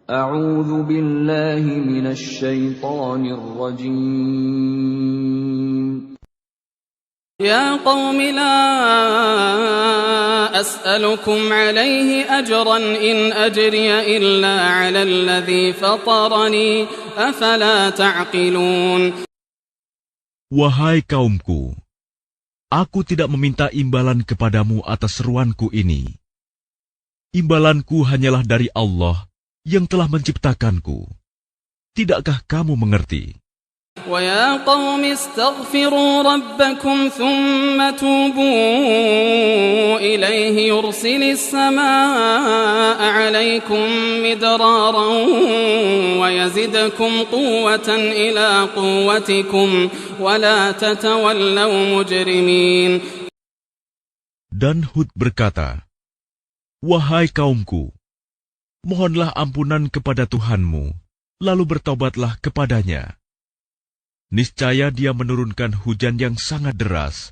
أعوذ بالله من الشيطان الرجيم. يا قوم لا أسألكم عليه أجرا إن أجري إلا على الذي فطرني أفلا تعقلون. Wahai kaumku, aku tidak meminta imbalan kepadamu atas seruanku ini. Imbalanku hanyalah dari Allah yang telah menciptakanku. Tidakkah kamu mengerti? وَيَا قَوْمِ اسْتَغْفِرُوا رَبَّكُمْ ثُمَّ تُوبُوا إِلَيْهِ يُرْسِلِ السَّمَاءَ عَلَيْكُمْ مِدْرَارًا وَيَزِدْكُمْ قُوَّةً إِلَى قُوَّتِكُمْ وَلَا تَتَوَلَّوْا مُجْرِمِينَ. Dan Hud berkata, Wahai kaumku, mohonlah ampunan kepada Tuhanmu, lalu bertobatlah kepadanya. Niscaya Dia menurunkan hujan yang sangat deras.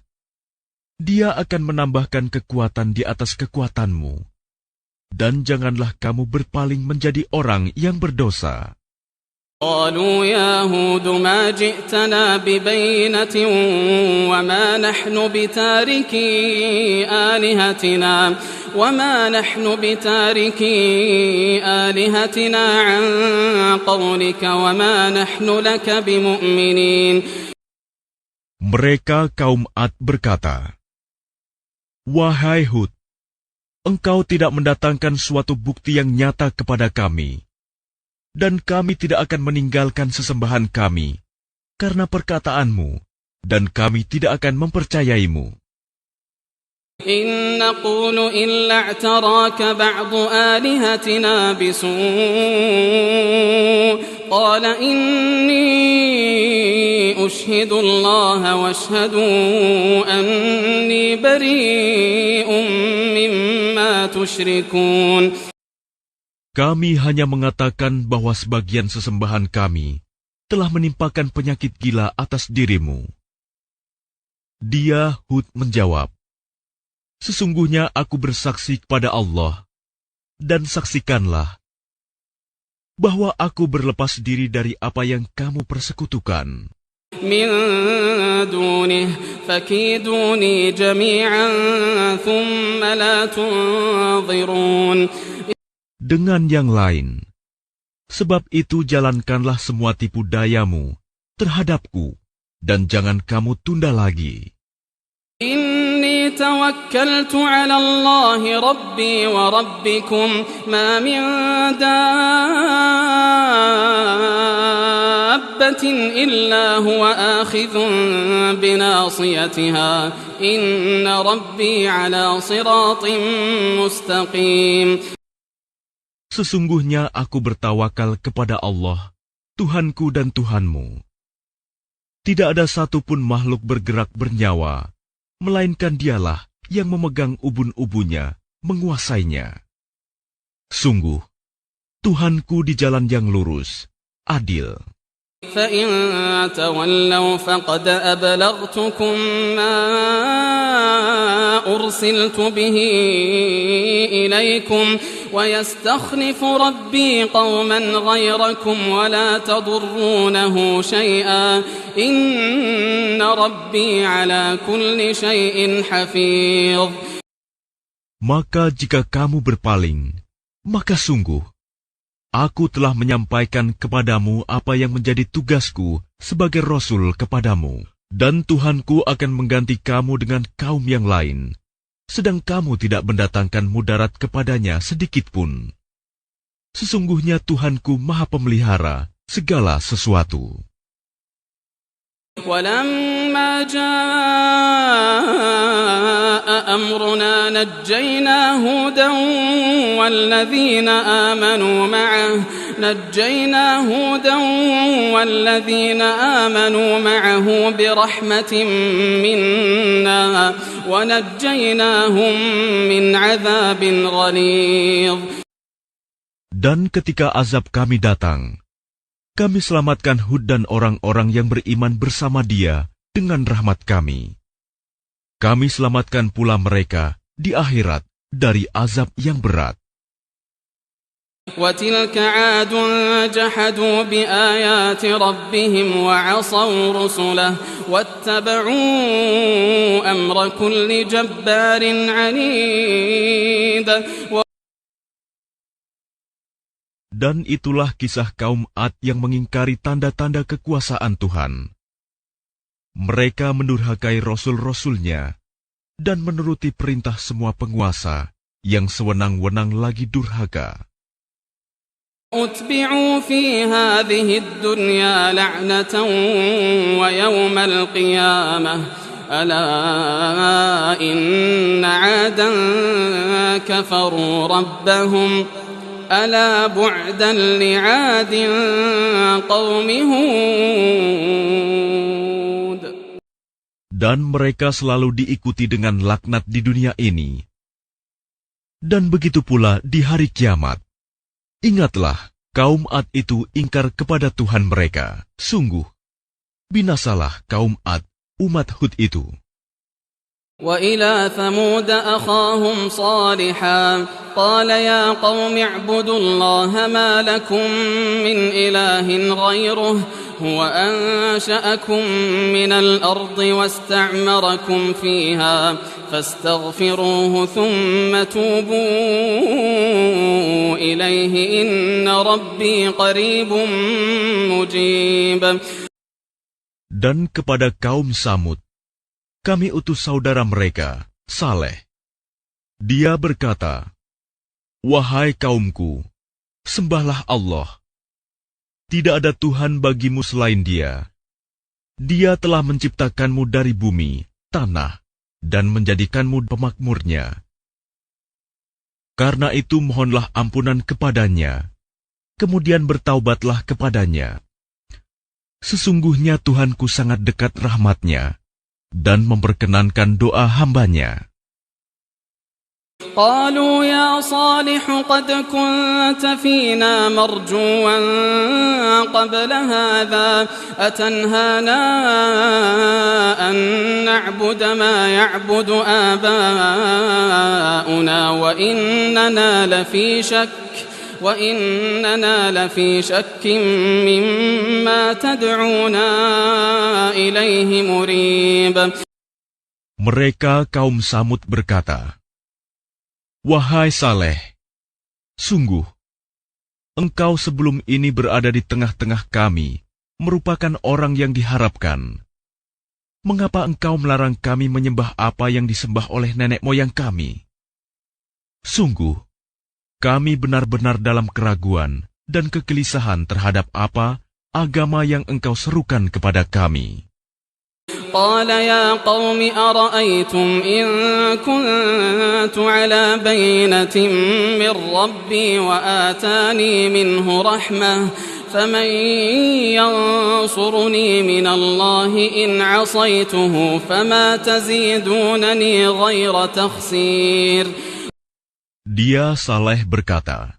Dia akan menambahkan kekuatan di atas kekuatanmu. Dan janganlah kamu berpaling menjadi orang yang berdosa. قالوا يا هود ما جئتنا ببينة وما نحن بتاركي آلهتنا عن قولك وما نحن لك بمؤمنين. Mereka kaum Ad berkata, Wahai Hud, engkau tidak mendatangkan suatu bukti yang nyata kepada kami. Dan kami tidak akan meninggalkan sesembahan kami karena perkataanmu, dan kami tidak akan mempercayaimu. إن نقول إلا اعتراك بعض آلهتنا بسوء قال إني أشهد الله واشهدوا أني بريء مما تشركون. Kami hanya mengatakan bahwa sebagian sesembahan kami telah menimpakan penyakit gila atas dirimu. Dia, Hud, menjawab, Sesungguhnya aku bersaksi kepada Allah, dan saksikanlah bahwa aku berlepas diri dari apa yang kamu persekutukan. من دونه فكيدوني جميعا ثم لا تنظرون. Dengan yang lain, sebab itu jalankanlah semua tipu dayamu terhadapku, dan jangan kamu tunda lagi. إني توكلت على الله ربي وربكم ما من دابة إلا هو آخذ بناصيتها إن ربي على صراط مستقيم. Sesungguhnya aku bertawakal kepada Allah, Tuhanku dan Tuhanmu. Tidak ada satupun makhluk bergerak bernyawa, melainkan Dialah yang memegang ubun-ubunnya, menguasainya. Sungguh, Tuhanku di jalan yang lurus, adil. فإن تولوا فقد أبلغتكم ما أرسلت به إليكم ويستخلف ربي قوما غيركم ولا تضرونه شيئا إن ربي على كل شيء حفيظ. Maka jika kamu berpaling, maka sungguh aku telah menyampaikan kepadamu apa yang menjadi tugasku sebagai Rasul kepadamu, dan Tuhanku akan mengganti kamu dengan kaum yang lain, sedang kamu tidak mendatangkan mudarat kepadanya sedikitpun. Sesungguhnya Tuhanku Maha Pemelihara segala sesuatu. ولما جاء أمرنا نجينا هودا والذين آمنوا معه برحمة منا ونجيناهم من عذاب غليظ. Dan ketika azab kami datang, kami selamatkan Hud dan orang-orang yang beriman bersama dia dengan rahmat kami. Kami selamatkan pula mereka di akhirat dari azab yang berat. وتلك عاد جحدوا بآيات ربهم وعصوا رسله واتبعوا أمر كل جبار عنيد. Dan itulah kisah kaum Ad yang mengingkari tanda-tanda kekuasaan Tuhan. Mereka mendurhakai rasul-rasulnya dan menuruti perintah semua penguasa yang sewenang-wenang lagi durhaka. أتبعوا في هذه الدنيا لعنة ويوم القيامة ألا إن عادا كفروا ربهم ألا بعدا لعاد قوم هود. Dan mereka selalu diikuti dengan laknat di dunia ini. Dan begitu pula di hari kiamat. Ingatlah, kaum Ad itu ingkar kepada Tuhan mereka. Sungguh, binasalah kaum Ad, umat Hud itu. وإلى ثمود أخاهم صالحا قال يا قوم اعبدوا الله ما لكم من إله غيره هو أنشأكم من الأرض واستعمركم فيها فاستغفروه ثم توبوا إليه إن ربي قريب مجيب. Dan kepada kaum Samud, kami utus saudara mereka, Saleh. Dia berkata, "Wahai kaumku, sembahlah Allah. Tidak ada Tuhan bagimu selain Dia. Dia telah menciptakanmu dari bumi, tanah, dan menjadikanmu pemakmurnya. Karena itu mohonlah ampunan kepadanya, kemudian bertaubatlah kepadanya. Sesungguhnya Tuhanku sangat dekat rahmatnya, dan memperkenankan doa hambanya." قالوا يا صالح قد كنت فينا مرجوا قبل هذا أتنهانا أن نعبد ما يعبد آباؤنا وإننا لفي شك مما تدعونا إليه مريب. Mereka kaum Samud berkata, "Wahai Saleh, sungguh, engkau sebelum ini berada di tengah-tengah kami, merupakan orang yang diharapkan. Mengapa engkau melarang kami menyembah apa yang disembah oleh nenek moyang kami? Sungguh, kami benar-benar dalam keraguan dan kegelisahan terhadap apa agama yang engkau serukan kepada kami." قال يا قوم أرأيتم إن كنت على بينة من ربي وآتاني منه رحمة فمن ينصرني من الله إن عصيته فما تزيدونني غير تخسير. Dia Saleh berkata,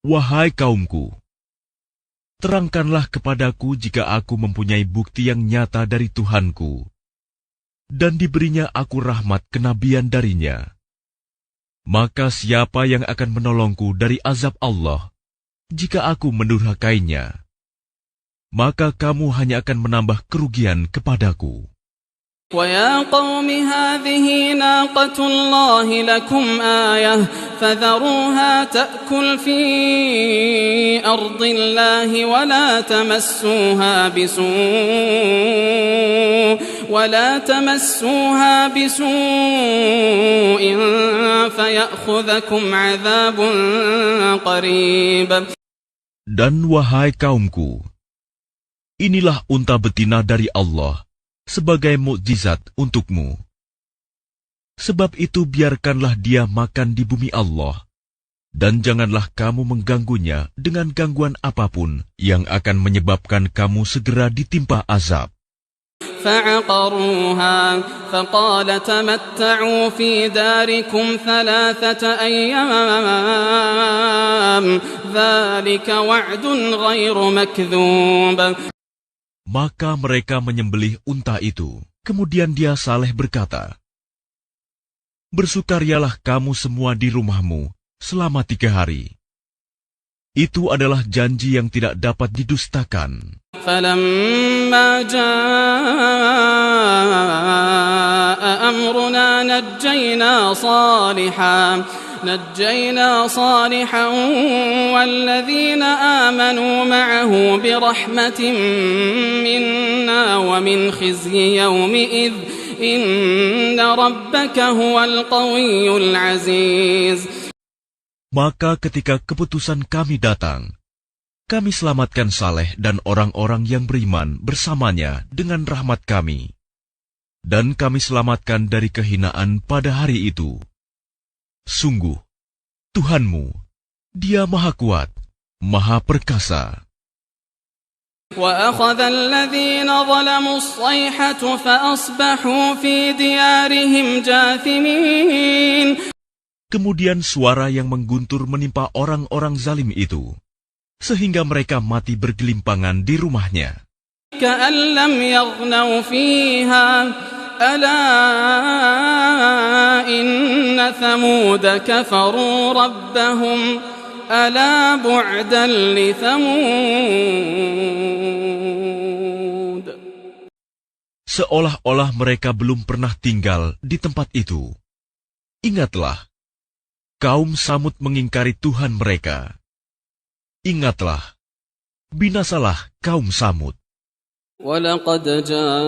"Wahai kaumku, terangkanlah kepadaku jika aku mempunyai bukti yang nyata dari Tuhanku, dan diberinya aku rahmat kenabian darinya. Maka siapa yang akan menolongku dari azab Allah, jika aku mendurhakainya? Maka kamu hanya akan menambah kerugian kepadaku." وَيَا قَوْمِ هَٰذِهِ نَاقَةُ اللَّهِ لَكُمْ آيَةً فَذَرُوهَا تَأْكُلْ فِي أَرْضِ اللَّهِ وَلَا تَمَسُّوهَا بِسُوءٍ فَيَأْخُذَكُمْ عَذَابٌ قَرِيبٌ. Dan wahai kaumku, inilah unta betina dari Allah sebagai mukjizat untukmu. Sebab itu biarkanlah dia makan di bumi Allah, dan janganlah kamu mengganggunya dengan gangguan apapun yang akan menyebabkan kamu segera ditimpa azab. فعقروها فقال تمتعوا في داركم 3 أيام ذلك وعد غير مكذوب. Maka mereka menyembelih unta itu. Kemudian dia Saleh berkata, "Bersukarialah kamu semua di rumahmu selama 3 hari. Itu adalah janji yang tidak dapat didustakan. فلما جاء أمرنا نجينا صالحا والذين آمنوا معه برحمة منا ومن خزي يومئذ إن ربك هو القوي العزيز. Maka ketika keputusan kami datang, kami selamatkan Saleh dan orang-orang yang beriman bersamanya dengan rahmat kami. Dan kami selamatkan dari kehinaan pada hari itu. Sungguh, Tuhanmu, Dia Maha Kuat, Maha Perkasa. وَأَخَذَ الَّذِينَ ظَلَمُوا الصَّيْحَةُ فَأَصْبَحُوا فِي دِيَارِهِمْ جَاثِمِينَ. Kemudian suara yang mengguntur menimpa orang-orang zalim itu, sehingga mereka mati bergelimpangan di rumahnya. كَأَن لَّمْ يَغْنَوْا فِيهَا أَلَا إِنَّ ثَمُودَ كَفَرُوا رَبَّهُمْ أَلَا بُعْدًا لِثَمُودَ. Seolah-olah mereka belum pernah tinggal di tempat itu. Ingatlah, kaum Samud mengingkari Tuhan mereka. Ingatlah, binasalah kaum Samud. وَلَقَدْ جَاءَتْ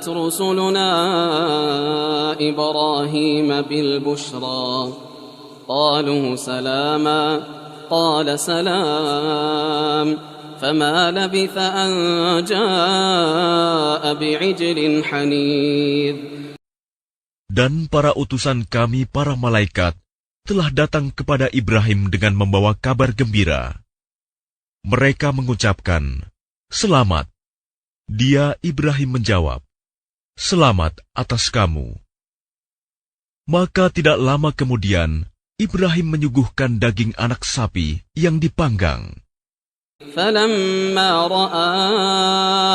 رُسُلُنَا إِبْرَاهِيمَ بِالْبُشْرَى قَالُوا سَلَامًا قَالَ سَلَامٌ فَمَا لَبِثَ أَن جَاءَ بِعِجْلٍ حَنِيذٍ. Dan para utusan kami, para malaikat, telah datang kepada Ibrahim dengan membawa kabar gembira. Mereka mengucapkan, "Selamat." Dia, Ibrahim, menjawab, "Selamat atas kamu." Maka tidak lama kemudian, Ibrahim menyuguhkan daging anak sapi yang dipanggang. فَلَمَّا رَأَى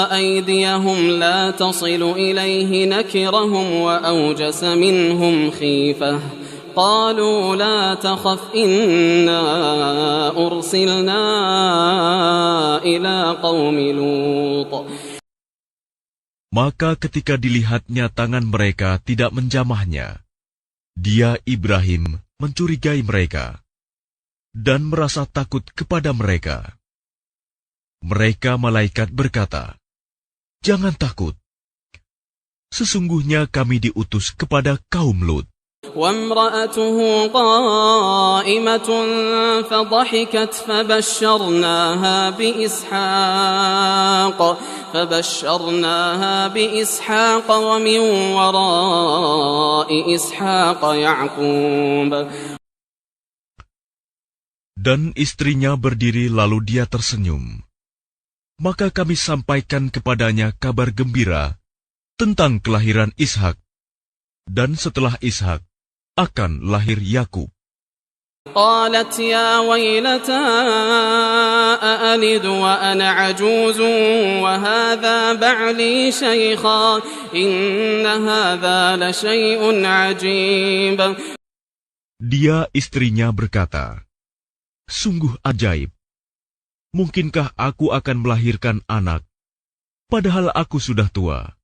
أَيْدِيَهُمْ لَا تَصِلُ إِلَيْهِ نَكِرَهُمْ وَأَوْجَسَ مِنْهُمْ خِيفَةً قَالُوا لَا تَخَفْ إِنَّا أُرْسِلْنَا إِلَى قَوْمِ لُوطٍ. Maka ketika dilihatnya tangan mereka tidak menjamahnya, dia, Ibrahim, mencurigai mereka dan merasa takut kepada mereka. Mereka malaikat berkata, "Jangan takut. Sesungguhnya kami diutus kepada kaum Lut." وَامْرَأَتُهُ قَائِمَةٌ فَضَحِكَتْ فَبَشَّرْنَاهَا بِإِسْحَاقَ وَمِنْ وَرَاءِ إِسْحَاقَ يَعْقُوبَ. Dan istrinya berdiri lalu dia tersenyum. Maka kami sampaikan kepadanya kabar gembira tentang kelahiran Ishak. Dan setelah Ishak akan lahir Yakub. قالت يا ويلتى أألد وأنا عجوز وهذا بعلي شيخا إن هذا لشيء عجيب. Dia, istrinya, berkata, "Sungguh ajaib. Mungkinkah aku akan melahirkan anak, padahal aku sudah tua,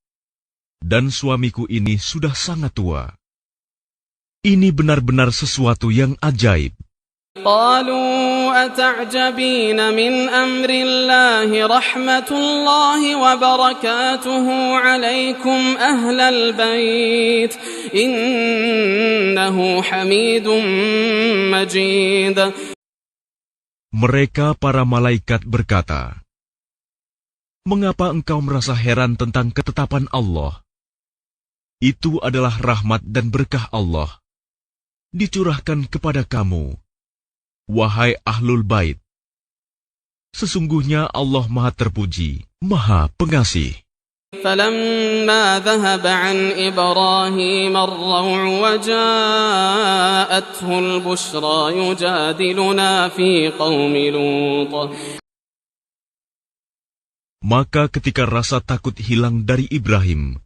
dan suamiku ini sudah sangat tua. Ini benar-benar sesuatu yang ajaib." قالوا أتعجبين من أمر الله رحمة الله وبركاته عليكم أهل البيت إنه حميد مجيد. Mereka, para malaikat, berkata, "Mengapa engkau merasa heran tentang ketetapan Allah? Itu adalah rahmat dan berkah Allah, dicurahkan kepada kamu, wahai Ahlul Bait. Sesungguhnya Allah Maha Terpuji, Maha Pengasih." فلما ذهب عن إبراهيم الروع وجاءته البشرى يجادلنا في قوم لوط. Maka ketika rasa takut hilang dari Ibrahim,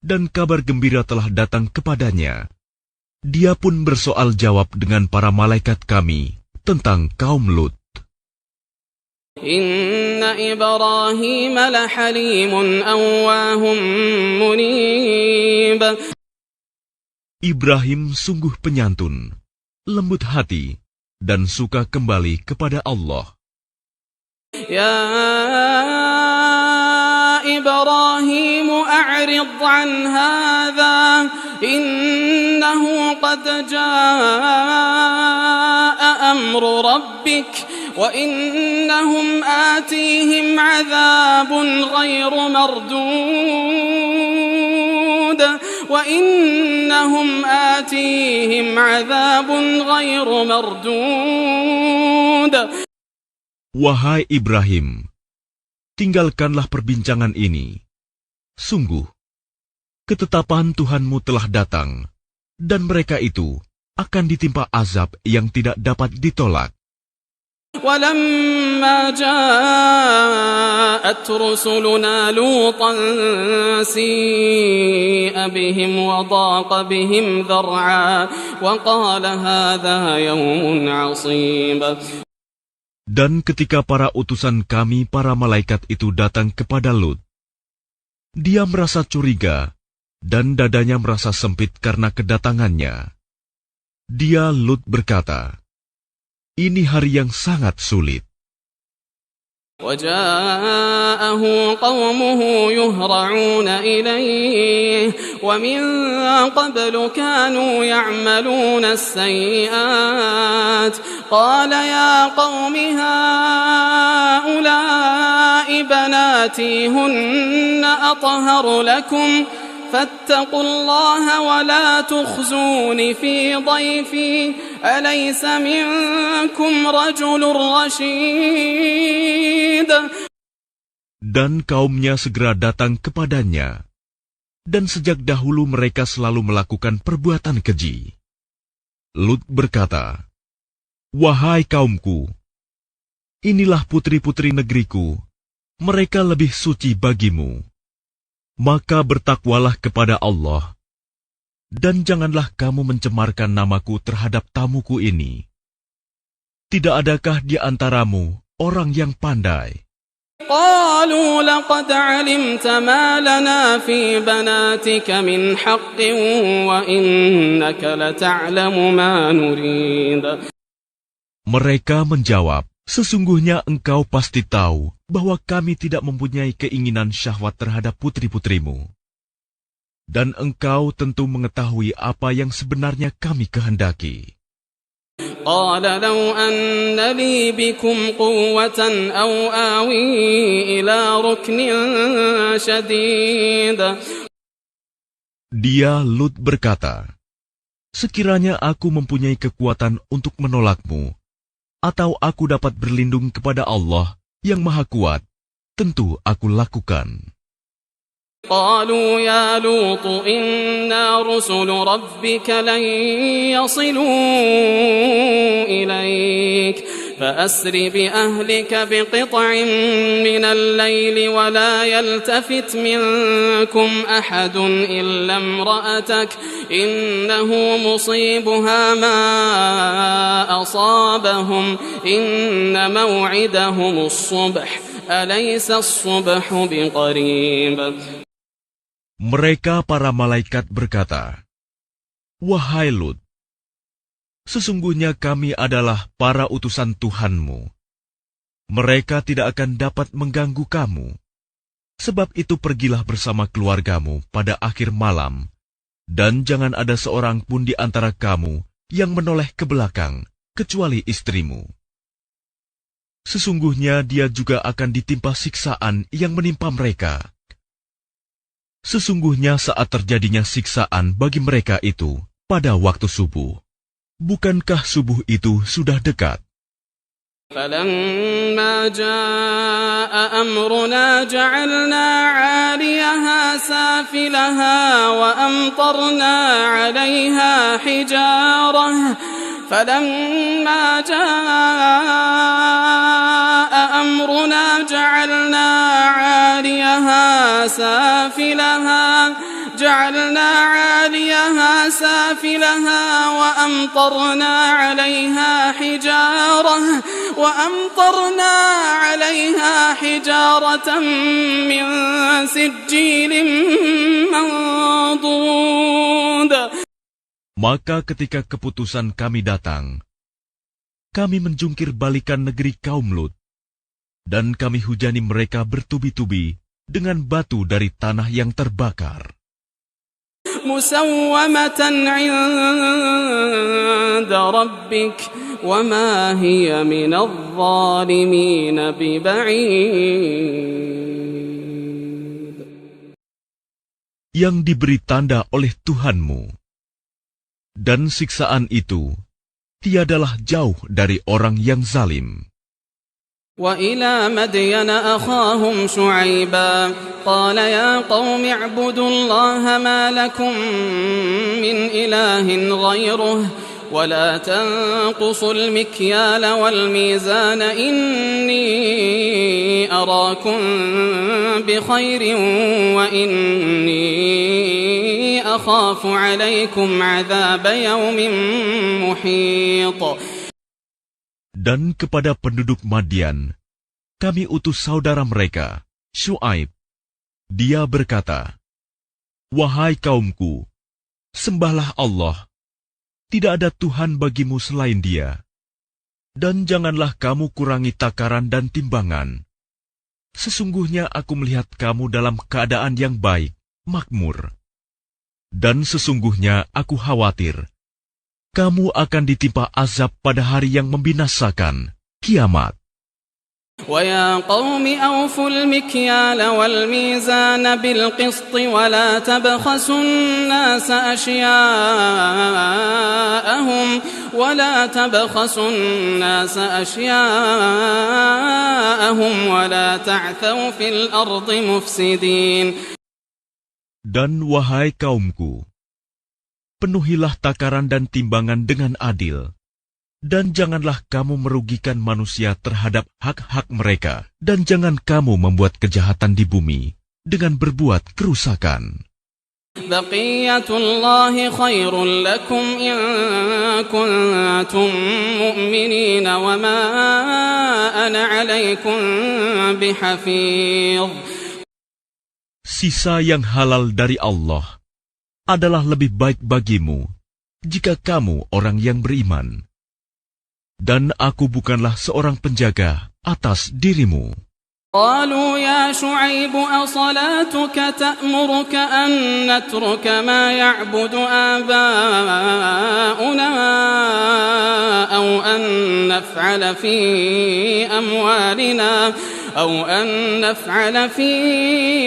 dan kabar gembira telah datang kepadanya, dia pun bersoal jawab dengan para malaikat kami tentang kaum Lut. Inna Ibrahim lahalimun awwahum munib. Ibrahim sungguh penyantun, lembut hati, dan suka kembali kepada Allah. Ya Ibrahim a'rid an hadha innahu qad jaa amru rabbik wa innahum atihim 'adzabun ghairu mardud wa innahum atihim 'adzabun ghairu mardud. Wahai Ibrahim, tinggalkanlah perbincangan ini. Sungguh, ketetapan Tuhanmu telah datang, dan mereka itu akan ditimpa azab yang tidak dapat ditolak. وَلَمَّا جَاءَتْ رُسُلُنَا لُوطًا سِيءَ بِهِمْ وَضَاقَ بِهِمْ ذَرْعًا وَقَالَ هَذَا يَوْمٌ عَصِيبٌ. Dan ketika para utusan kami, para malaikat itu datang kepada Lut, dia merasa curiga, dan dadanya merasa sempit karena kedatangannya. Dia, Lut, berkata, "Ini hari yang sangat sulit." وَجَاءَهُ قَوْمُهُ يُهْرَعُونَ إِلَيْهِ وَمِنْ قَبْلُ كَانُوا يَعْمَلُونَ السَّيِّئَاتِ قَالَ يَا قَوْمِ هَؤُلَاءِ بَنَاتِي هُنَّ أَطْهَرُ لَكُمْ فاتقوا الله ولا تخزون في ضيفي أليس منكم رجل رشيد. Dan kaumnya segera datang kepadanya, dan sejak dahulu mereka selalu melakukan perbuatan keji. Lut berkata, "Wahai kaumku, inilah putri-putri negeriku, mereka lebih suci bagimu. Maka bertakwalah kepada Allah, dan janganlah kamu mencemarkan namaku terhadap tamuku ini. Tidak adakah di antaramu orang yang pandai?" قالوا لقد علمت ما لنا في بناتك من حق وإنك لتعلم ما نريد. Mereka menjawab, "Sesungguhnya engkau pasti tahu bahwa kami tidak mempunyai keinginan syahwat terhadap putri-putrimu. Dan engkau tentu mengetahui apa yang sebenarnya kami kehendaki." قال لو أن لي بكم قوة أو آوي إلى ركن شديد. Dia, Lut, berkata, "Sekiranya aku mempunyai kekuatan untuk menolakmu, atau aku dapat berlindung kepada Allah yang Maha Kuat, tentu aku lakukan." قالوا يا لوط إنا رسل ربك لن يصلوا إليك فأسر بأهلك بقطع من الليل ولا يلتفت منكم أحد إلا امرأتك إنه مصيبها ما أصابهم إن موعدهم الصبح أليس الصبح بقريب. Mereka para malaikat berkata, "Wahai Lut, sesungguhnya kami adalah para utusan Tuhanmu. Mereka tidak akan dapat mengganggu kamu. Sebab itu pergilah bersama keluargamu pada akhir malam, dan jangan ada seorang pun di antara kamu yang menoleh ke belakang, kecuali istrimu. Sesungguhnya dia juga akan ditimpa siksaan yang menimpa mereka. Sesungguhnya saat terjadinya siksaan bagi mereka itu pada waktu subuh. Bukankah subuh itu sudah dekat?" فلما جاء أمرنا جعلنا عاليها سافلها وأمطرنا عليها حجارة فلما جاء أمرنا جعلنا عاليها سافلها وأمطرنا عليها حجارة من سجيل منضود. Maka ketika keputusan kami datang, kami menjungkir balikan negeri kaum Lut, dan kami hujani mereka bertubi-tubi dengan batu dari tanah yang terbakar. مسومة عند ربك وما هي من الظالمين ببعيد. Yang diberi tanda oleh Tuhanmu, dan siksaan itu tiadalah jauh dari orang yang zalim. وإلى مدين أخاهم شعيبا قال يا قوم اعبدوا الله ما لكم من إله غيره ولا تنقصوا المكيال والميزان إني أراكم بخير وإني أخاف عليكم عذاب يوم محيط. Dan kepada penduduk Madian, kami utus saudara mereka, Syuaib. Dia berkata, "Wahai kaumku, sembahlah Allah. Tidak ada Tuhan bagimu selain Dia. Dan janganlah kamu kurangi takaran dan timbangan. Sesungguhnya aku melihat kamu dalam keadaan yang baik, makmur. Dan sesungguhnya aku khawatir kamu akan ditimpa azab pada hari yang membinasakan, kiamat." وَيَا قَوْمِ أَوْفُوا الْمِكْيَالَ وَالْمِيزَانَ بِالْقِسْطِ وَلَا تَبْخَسُوا النَّاسَ أَشْيَاءَهُمْ وَلَا تَعْثَوْا فِي الْأَرْضِ مُفْسِدِينَ. Dan wahai kaumku, penuhilah takaran dan timbangan dengan adil, dan janganlah kamu merugikan manusia terhadap hak-hak mereka, dan jangan kamu membuat kejahatan di bumi dengan berbuat kerusakan. بقية الله خير لكم إن كنتم مؤمنين وما أنا عليكم بحفيظ. Sisa yang halal dari Allah adalah lebih baik bagimu jika kamu orang yang beriman. Dan aku bukanlah seorang penjaga atas dirimu. قالوا يا شعيب أصلاتك تأمرك أن نترك ما يعبد آباؤنا أو أن نفعل في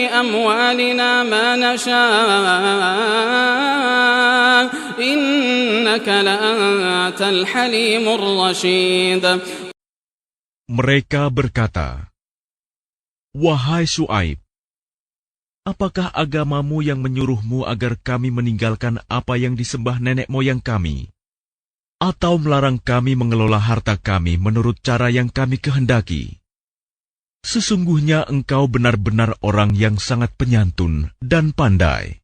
أموالنا ما نشاء إنك لأنت الحليم الرشيد. Mereka berkata, "Wahai Syuaib, apakah agamamu yang menyuruhmu agar kami meninggalkan apa yang disembah nenek moyang kami, atau melarang kami mengelola harta kami menurut cara yang kami kehendaki? Sesungguhnya engkau benar-benar orang yang sangat penyantun dan pandai."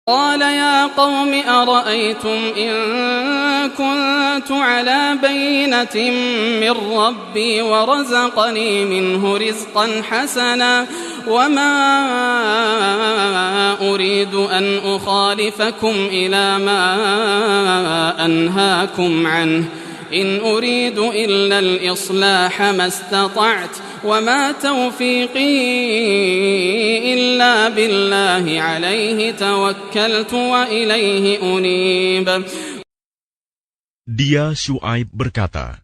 قال يا قوم أرأيتم إن كنت على بينة من ربي ورزقني منه رزقا حسنا وما أريد أن أخالفكم إلى ما أنهاكم عنه إن أريد إلا الإصلاح ما استطعت وما توفيقي إلا بالله عليه توكلت وإليه أنيب. Dia Syuaib berkata,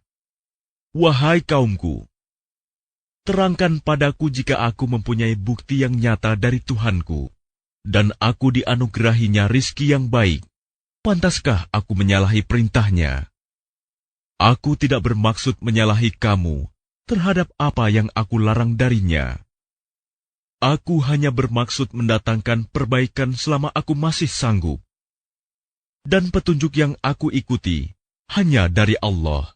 "Wahai kaumku, terangkan padaku jika aku mempunyai bukti yang nyata dari Tuhanku, dan aku dianugerahinya rizki yang baik. Pantaskah aku menyalahi perintahnya? Aku tidak bermaksud menyalahi kamu terhadap apa yang aku larang darinya. Aku hanya bermaksud mendatangkan perbaikan selama aku masih sanggup. Dan petunjuk yang aku ikuti hanya dari Allah.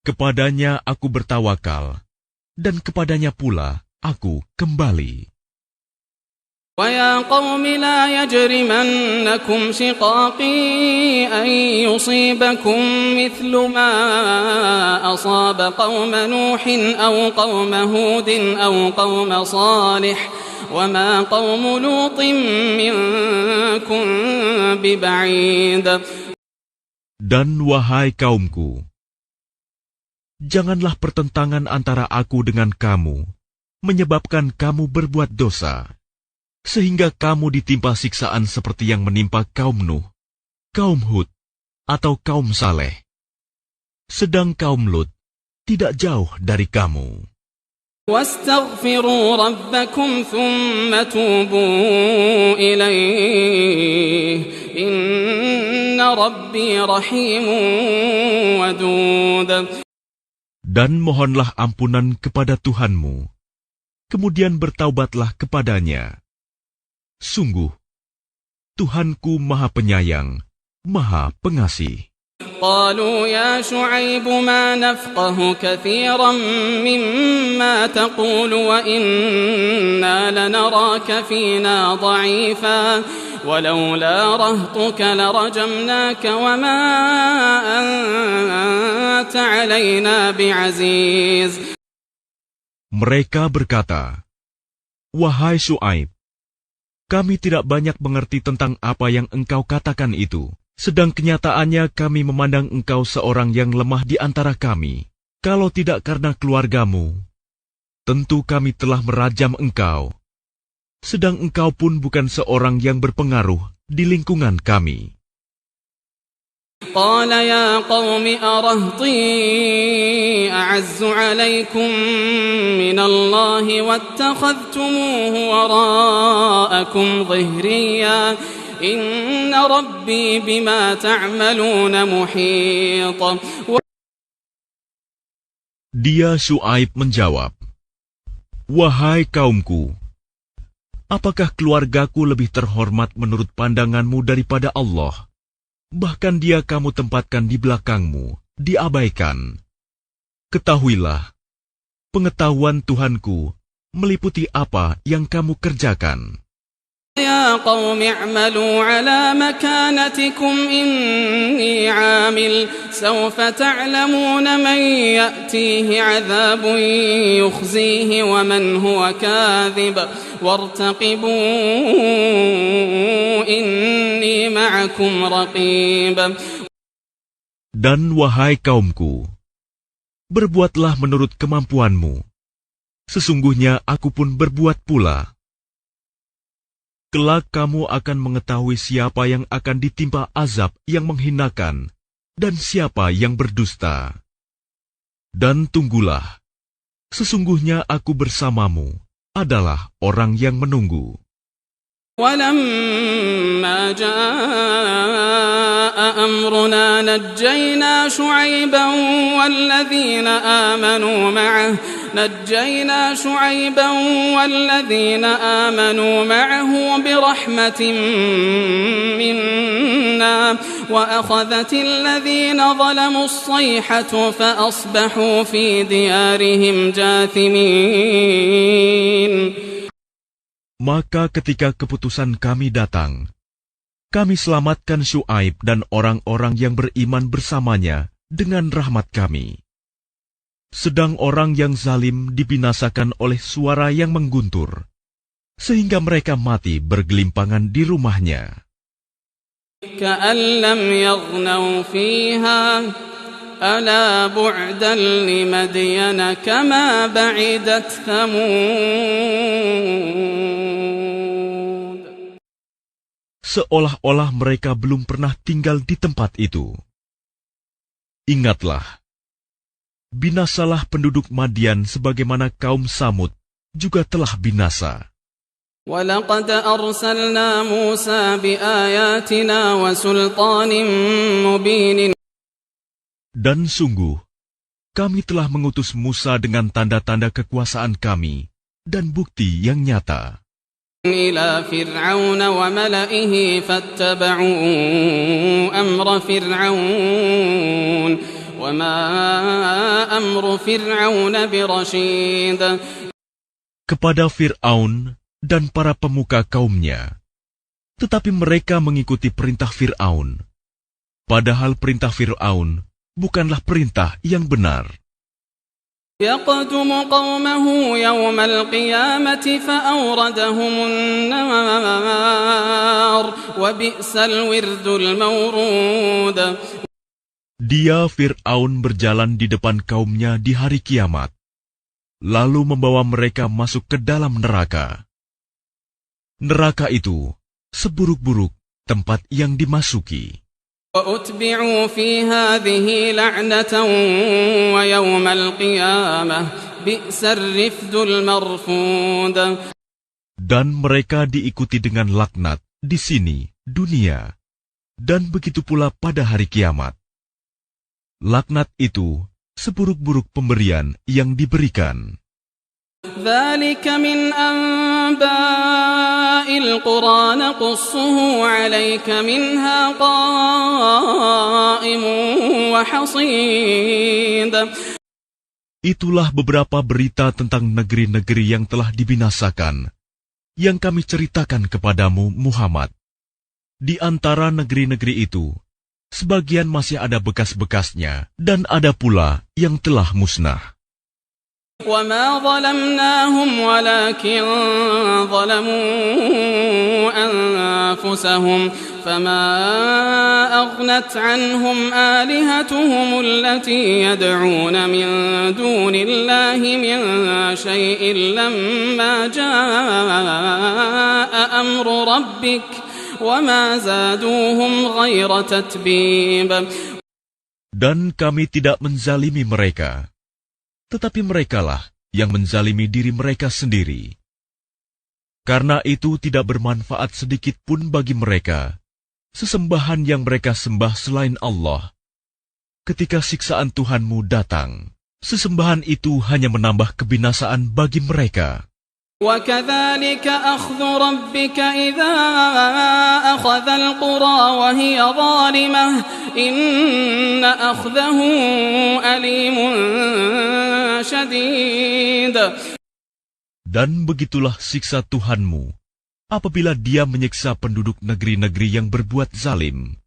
Kepadanya aku bertawakal, dan kepadanya pula aku kembali." ويا قوم لا يجرمنكم شقاقي أن يصيبكم مثل ما أصاب قوم نوح أو قوم هود أو قوم صالح وما قوم لوط منكم ببعيد. Dan wahai kaumku, janganlah pertentangan antara aku dengan kamu menyebabkan kamu berbuat dosa, sehingga kamu ditimpa siksaan seperti yang menimpa kaum Nuh, kaum Hud, atau kaum Saleh. Sedang kaum Lut tidak jauh dari kamu. واستغفروا ربكم ثم توبوا إليه إن ربي رحيم ودود. Dan mohonlah ampunan kepada Tuhanmu, kemudian bertaubatlah kepadanya. Sungguh, Tuhanku Maha Penyayang, Maha Pengasih. قالوا يا شعيب ما نفقه كثيرا مما تقول وإنا لنراك فينا ضعيفا ولولا رهطك لرجمناك وما أنت علينا بعزيز. Mereka berkata, "Wahai Syuaib, kami tidak banyak mengerti tentang apa yang engkau katakan itu. Sedang kenyataannya kami memandang engkau seorang yang lemah di antara kami. Kalau tidak karena keluargamu, tentu kami telah merajam engkau. Sedang engkau pun bukan seorang yang berpengaruh di lingkungan kami." قال يا قوم أرهطي أعز عليكم من الله واتخذتموه وراءكم ظهريا إن ربي بما تعملون محيط. Dia Syuaib menjawab, "Wahai kaumku, apakah keluargaku lebih terhormat menurut pandanganmu daripada Allah? Bahkan dia kamu tempatkan di belakangmu, diabaikan. Ketahuilah, pengetahuan Tuhanku meliputi apa yang kamu kerjakan." يا قوم اعملوا على مكانتكم إني عامل سوف تعلمون من يأتيه عذاب يخزيه ومن هو كاذب وارتقبوا إني معكم رقيب. Dan wahai kaumku, berbuatlah menurut kemampuanmu. Sesungguhnya aku pun berbuat pula. Kelak kamu akan mengetahui siapa yang akan ditimpa azab yang menghinakan dan siapa yang berdusta. Dan tunggulah, sesungguhnya aku bersamamu adalah orang yang menunggu. ولما جاء أمرنا نجينا شعيبا والذين آمنوا معه برحمة منا وأخذت الذين ظلموا الصيحة فأصبحوا في ديارهم جاثمين. Maka ketika keputusan kami datang, kami selamatkan Syuaib dan orang-orang yang beriman bersamanya dengan rahmat kami. Sedang orang yang zalim dibinasakan oleh suara yang mengguntur, sehingga mereka mati bergelimpangan di rumahnya. كأن لم يغنوا فيها ألا بعدا لمدين كما بعدت ثمود. Seolah-olah mereka belum pernah tinggal di tempat itu. Ingatlah, binasalah penduduk Madian sebagaimana kaum Samud juga telah binasa. وَلَقَدْ أَرْسَلْنَا مُوسَى بِآيَاتِنَا وَسُلْطَانٍ مُبِينٍ. Dan sungguh, kami telah mengutus Musa dengan tanda-tanda kekuasaan kami dan bukti yang nyata. إِلَى فِرْعَوْنَ وَمَلَئِهِ فَاتَّبَعُوا أَمْرَ فِرْعَوْنَ وَمَا أَمْرُ فِرْعَوْنَ بِرَشِيدٍ. Kepada Fir'aun dan para pemuka kaumnya. Tetapi mereka mengikuti perintah Fir'aun. Padahal perintah Fir'aun bukanlah perintah yang benar. يقدم قومه يوم القيامة فأوردهم النار وبئس الورد المورود. Dia Fir'aun berjalan di depan kaumnya di hari kiamat, lalu membawa mereka masuk ke dalam neraka. Neraka itu seburuk-buruk tempat yang dimasuki. وأتبعوا في هذه لعنة ويوم القيامة بئس الرفد المرفود. Dan mereka diikuti dengan laknat di sini, dunia, dan begitu pula pada hari kiamat. Laknat itu seburuk-buruk pemberian yang diberikan. ذلك من أنباء القرى نقصه عليك منها قائم وحصيد. Itulah beberapa berita tentang negeri-negeri yang telah dibinasakan, yang kami ceritakan kepadamu, Muhammad. Di antara negeri-negeri itu, sebagian masih ada bekas-bekasnya, dan ada pula yang telah musnah. وما ظلمناهم ولكن ظلموا أنفسهم فما أغنت عنهم آلهتهم التي يدعون من دون الله من شيء لما جاء أمر ربك وما زادوهم غير تتبيب. Dan kami tidak menzalimi mereka, tetapi merekalah yang menzalimi diri mereka sendiri. Karena itu tidak bermanfaat sedikit pun bagi mereka sesembahan yang mereka sembah selain Allah. Ketika siksaan Tuhanmu datang, sesembahan itu hanya menambah kebinasaan bagi mereka. وَكَذَلِكَ أَخْذُ رَبِّكَ إِذَا أَخَذَ الْقُرَى وَهِيَ ظَالِمَةٌ إِنَّ أَخْذَهُ أَلِيمٌ شَدِيدٌ. Dan begitulah siksa Tuhanmu apabila Dia menyiksa penduduk negeri-negeri yang berbuat zalim.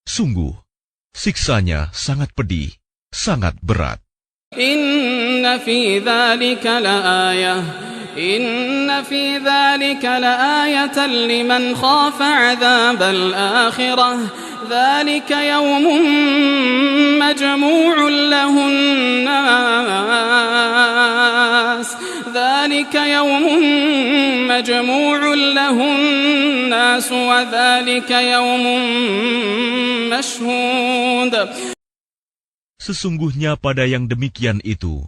Sungguh, siksanya sangat pedih, sangat berat. Inna fi dzalika la'ayatan liman khafa 'adzabal akhirah. Dzalika yawmun majmu'un lahun nas. Dzalika yawmun majmu'un lahun nas wa dzalika yawmun mashhud. Sesungguhnya pada yang demikian itu,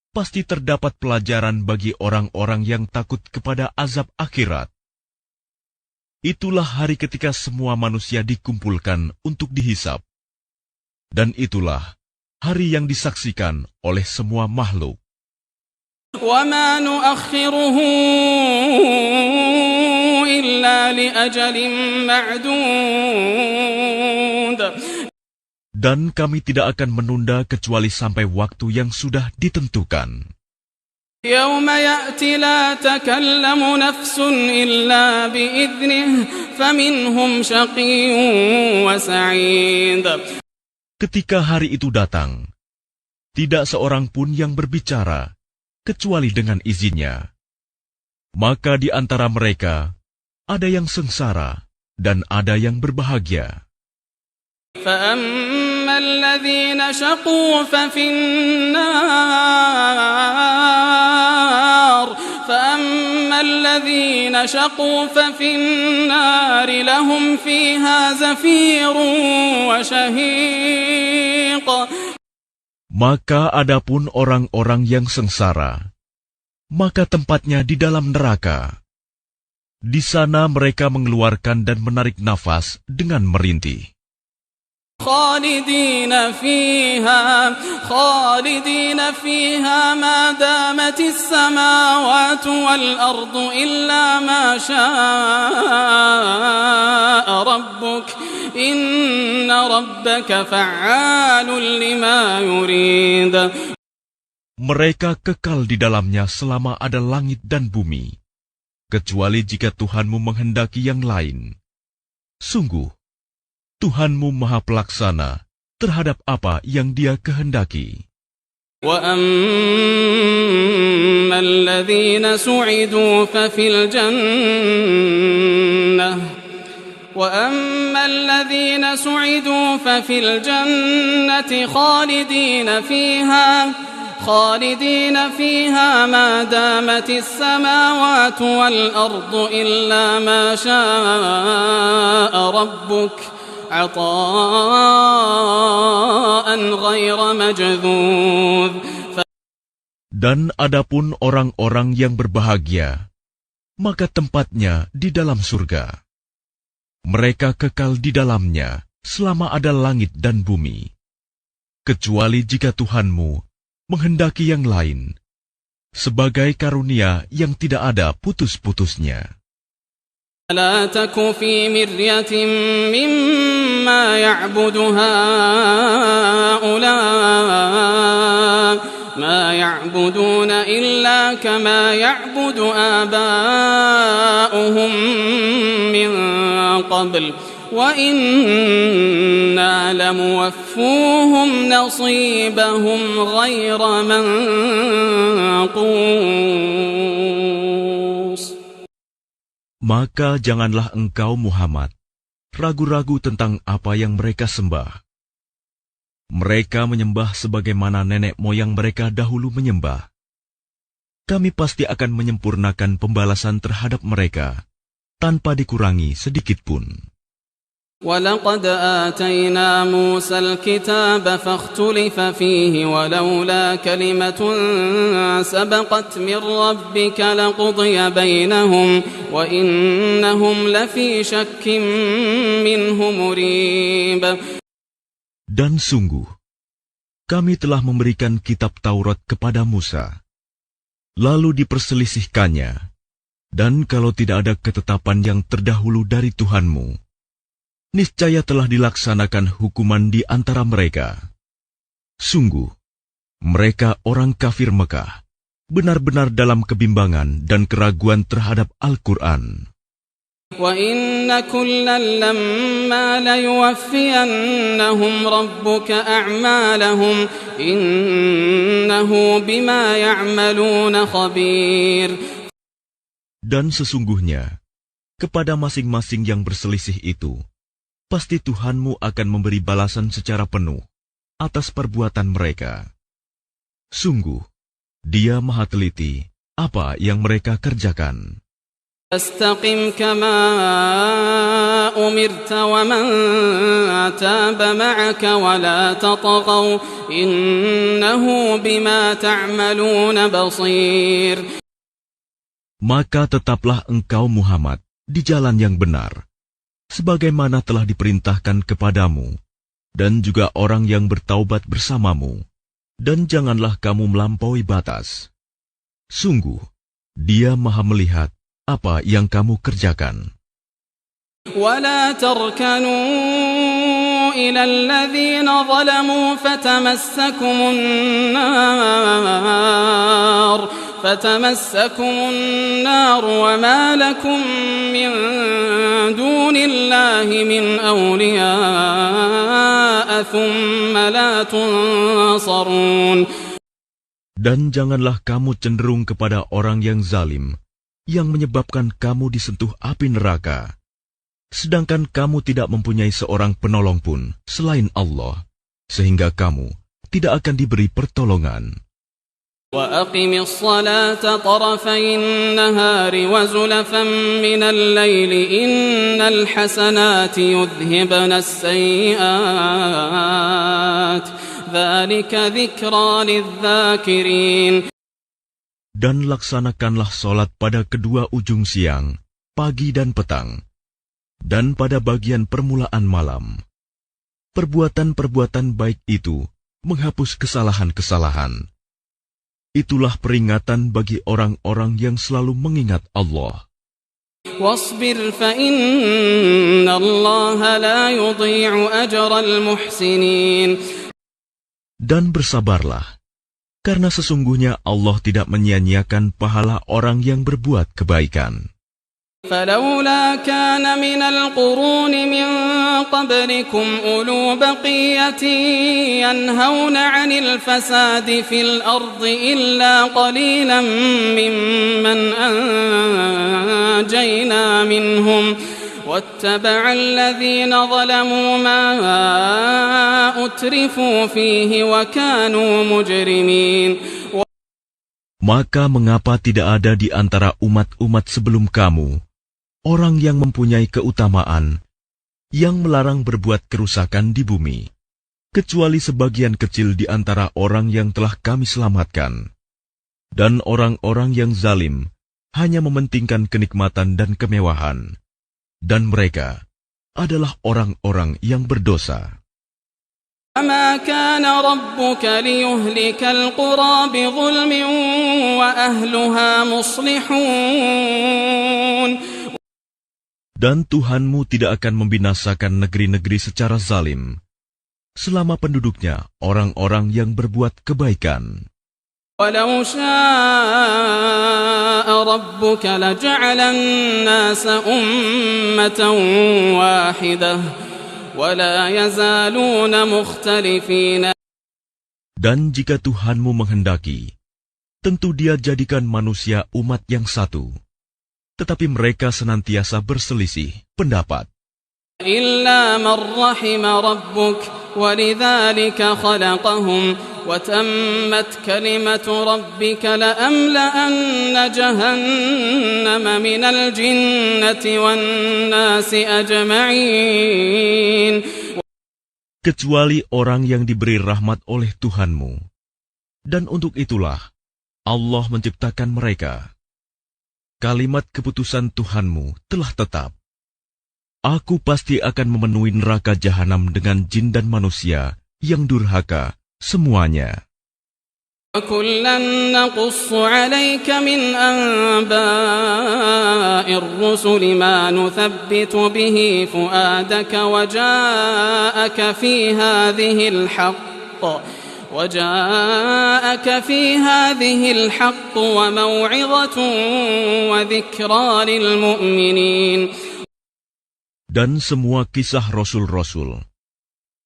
pasti terdapat pelajaran bagi orang-orang yang takut kepada azab akhirat. Itulah hari ketika semua manusia dikumpulkan untuk dihisap. Dan itulah hari yang disaksikan oleh semua makhluk. وَمَا نُؤَخِّرُهُ إِلَّا لِأَجَلٍ مَّعْدُودٍ. Dan kami tidak akan menunda kecuali sampai waktu yang sudah ditentukan. يَوْمَ يَأْتِ لَا تَكَلَّمُ نَفْسٌ إِلَّا بِإِذْنِهِ فَمِنْهُمْ شَقِيٌّ وَسَعِيدٌ. Ketika hari itu datang, tidak seorang pun yang berbicara kecuali dengan izinnya. Maka di antara mereka ada yang sengsara dan ada yang berbahagia. فَأَمَّا الَّذِينَ شَقُوا فَفِي النَّارِ لَهُمْ فِيهَا زَفِيرٌ وَشَهِيقٌ. Maka adapun orang-orang yang sengsara, maka tempatnya di dalam neraka. Di sana mereka mengeluarkan dan menarik nafas dengan merintih. خالدين فيها ما دامت السماوات والأرض إلا ما شاء ربك إن ربك فعال لما يريد. Mereka kekal di dalamnya selama ada langit dan bumi. kecuali jika Tuhanmu menghendaki yang lain. Sungguh, Tuhanmu Maha Pelaksana terhadap apa yang Dia kehendaki. وَأَمَّا الَّذِينَ سُعِدُوا فَفِي الْجَنَّةِ خَالِدِينَ فِيهَا مَا دَامَتِ السَّمَاوَاتُ وَالْأَرْضُ إِلَّا مَا شَاءَ رَبُّكَ عَطَاءً غَيْرَ مَجْذُوذٍ. Dan adapun orang-orang yang berbahagia, maka tempatnya di dalam surga. Mereka kekal di dalamnya selama ada langit dan bumi, kecuali jika Tuhanmu menghendaki yang lain, sebagai karunia yang tidak ada putus-putusnya. لا تك في مرية مما يعبد هؤلاء ما يعبدون إلا كما يعبد آباؤهم من قبل وإنا لموفوهم نصيبهم غير منقوص. Maka janganlah engkau Muhammad ragu-ragu tentang apa yang mereka sembah. Mereka menyembah sebagaimana nenek moyang mereka dahulu menyembah. Kami pasti akan menyempurnakan pembalasan terhadap mereka tanpa dikurangi sedikit pun. وَلَقَدْ آتَيْنَا مُوسَى الْكِتَابَ فَاخْتُلِفَ فِيهِ وَلَوْلَا كَلِمَةٌ سَبَقَتْ مِنْ رَبِّكَ لَقُضِيَ بَيْنَهُمْ وَإِنَّهُمْ لَفِي شَكٍّ مِّنْهُ مُرِيبٍ. Dan sungguh, kami telah memberikan kitab Taurat kepada Musa, lalu diperselisihkannya, dan kalau tidak ada ketetapan yang terdahulu dari Tuhanmu, niscaya telah dilaksanakan hukuman di antara mereka. Sungguh, mereka orang kafir Mekah, benar-benar dalam kebimbangan dan keraguan terhadap Al-Quran. وَإِنَّ كُلًّا لَّمَّا لَيُوَفِّيَنَّهُمْ رَبُّكَ أَعْمَالَهُمْ إِنَّهُ بِمَا يَعْمَلُونَ خَبِيرٌ. Dan sesungguhnya, kepada masing-masing yang berselisih itu, pasti Tuhanmu akan memberi balasan secara penuh atas perbuatan mereka. Sungguh, Dia Maha Teliti apa yang mereka kerjakan. فَاسْتَقِمْ كَمَا أُمِرْتَ وَمَنْ تَابَ مَعَكَ وَلَا تَطْغَوْا إِنَّهُ بِمَا تَعْمَلُونَ بَصِيرٌ. Maka tetaplah engkau Muhammad di jalan yang benar, sebagaimana telah diperintahkan kepadamu, dan juga orang yang bertaubat bersamamu, dan janganlah kamu melampaui batas. Sungguh, Dia Maha melihat apa yang kamu kerjakan. وَلَا تَرْكَنُوا إِلَى الَّذِينَ ظَلَمُوا فَتَمَسَّكُمُ النَّارُ وَمَا لَكُمْ مِنْ دُونِ اللَّهِ مِنْ أَوْلِيَاءَ ثُمَّ لَا تُنصَرُونَ. Dan janganlah kamu cenderung kepada orang yang zalim, yang menyebabkan kamu disentuh api neraka, sedangkan kamu tidak mempunyai seorang penolong pun selain Allah, sehingga kamu tidak akan diberi pertolongan. وَأَقِمِ الصَّلَاةَ طَرَفَيِ النَّهَارِ وَزُلَفًا مِنَ اللَّيْلِ إِنَّ الْحَسَنَاتِ يُذْهِبْنَ السَّيِّئَاتِ ذَلِكَ ذِكْرَى لِلذَّاكِرِينَ. Dan laksanakanlah solat pada kedua ujung siang, pagi dan petang, dan pada bagian permulaan malam. Perbuatan-perbuatan baik itu menghapus kesalahan-kesalahan. Itulah peringatan bagi orang-orang yang selalu mengingat Allah. وَاصْبِرْ فَإِنَّ اللَّهَ لَا يُضِيعُ أَجْرَ الْمُحْسِنِينَ. Dan bersabarlah, karena sesungguhnya Allah tidak menyia-nyiakan pahala orang yang berbuat kebaikan. فلولا كان من القرون من قبلكم أولو بقية ينهون عن الفساد في الأرض إلا قليلا ممن أنجينا منهم واتبع الذين ظلموا ما أترفوا فيه وكانوا مجرمين. Maka mengapa tidak ada di antara umat-umat sebelum kamu orang yang mempunyai keutamaan, yang melarang berbuat kerusakan di bumi, kecuali sebagian kecil di antara orang yang telah kami selamatkan. Dan orang-orang yang zalim hanya mementingkan kenikmatan dan kemewahan, dan mereka adalah orang-orang yang berdosa. وما كان ربك ليهلك القرى بظلم وأهلها مصلحون. Dan Tuhanmu tidak akan membinasakan negeri-negeri secara zalim, selama penduduknya orang-orang yang berbuat kebaikan. ولو شاء ربك لجعل الناس أمة واحدة ولا يزالون مختلفين. Dan jika Tuhanmu menghendaki, tentu Dia jadikan manusia umat yang satu. Tetapi mereka senantiasa berselisih pendapat. إلا من رحم ربك ولذلك خلقهم وتمت كلمة ربك لأملأن جهنم من الجنة والناس أجمعين. Kecuali orang yang diberi rahmat oleh Tuhanmu. Dan untuk itulah Allah menciptakan mereka. Kalimat keputusan Tuhanmu telah tetap. Aku pasti akan memenuhi neraka jahanam dengan jin dan manusia yang durhaka semuanya. وَكُلًّا نَّقُصُّ عَلَيْكَ مِنْ أَنبَاءِ الرُّسُلِ مَا نُثَبِّتُ بِهِ فُؤَادَكَ وجاءك في هذه الحق وموعظة وذكرى للمؤمنين. Dan semua kisah Rasul-Rasul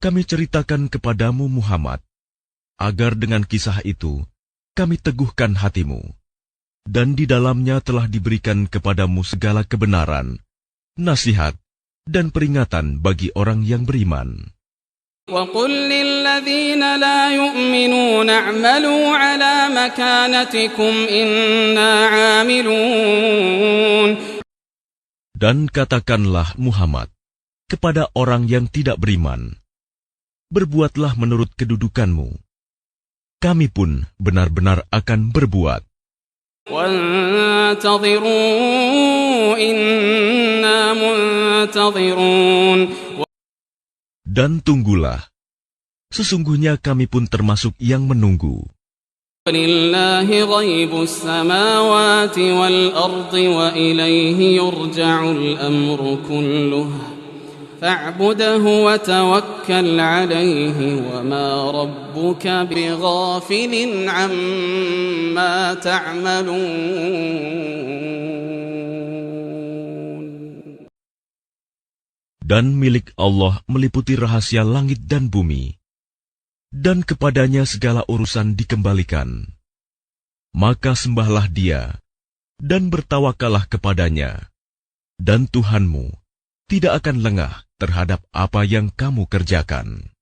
kami ceritakan kepadamu Muhammad, agar dengan kisah itu kami teguhkan hatimu, dan di dalamnya telah diberikan kepadamu segala kebenaran, nasihat, dan peringatan bagi orang yang beriman. وَقُلْ لِلَّذِينَ لَا يُؤْمِنُونَ اعْمَلُوا عَلَى مَكَانَتِكُمْ إِنَّا عَامِلُونَ. Dan katakanlah Muhammad kepada orang yang tidak beriman, berbuatlah menurut kedudukanmu. Kami pun benar-benar akan berbuat. وَانْتَظِرُوا إِنَّا مُنْتَظِرُونَ. Dan tunggulah, sesungguhnya kami pun termasuk yang menunggu. وَلِلَّهِ غَيْبُ السَّمَاوَاتِ وَالْأَرْضِ وَإِلَيْهِ يُرْجَعُ الْأَمْرُ كُلُّهُ فَاعْبُدْهُ وَتَوَكَّلْ عَلَيْهِ وَمَا رَبُّكَ بِغَافِلٍ عَمَّا تَعْمَلُونَ. Dan milik Allah meliputi rahasia langit dan bumi, dan kepadanya segala urusan dikembalikan. Maka sembahlah Dia, dan bertawakallah kepadanya, dan Tuhanmu tidak akan lengah terhadap apa yang kamu kerjakan.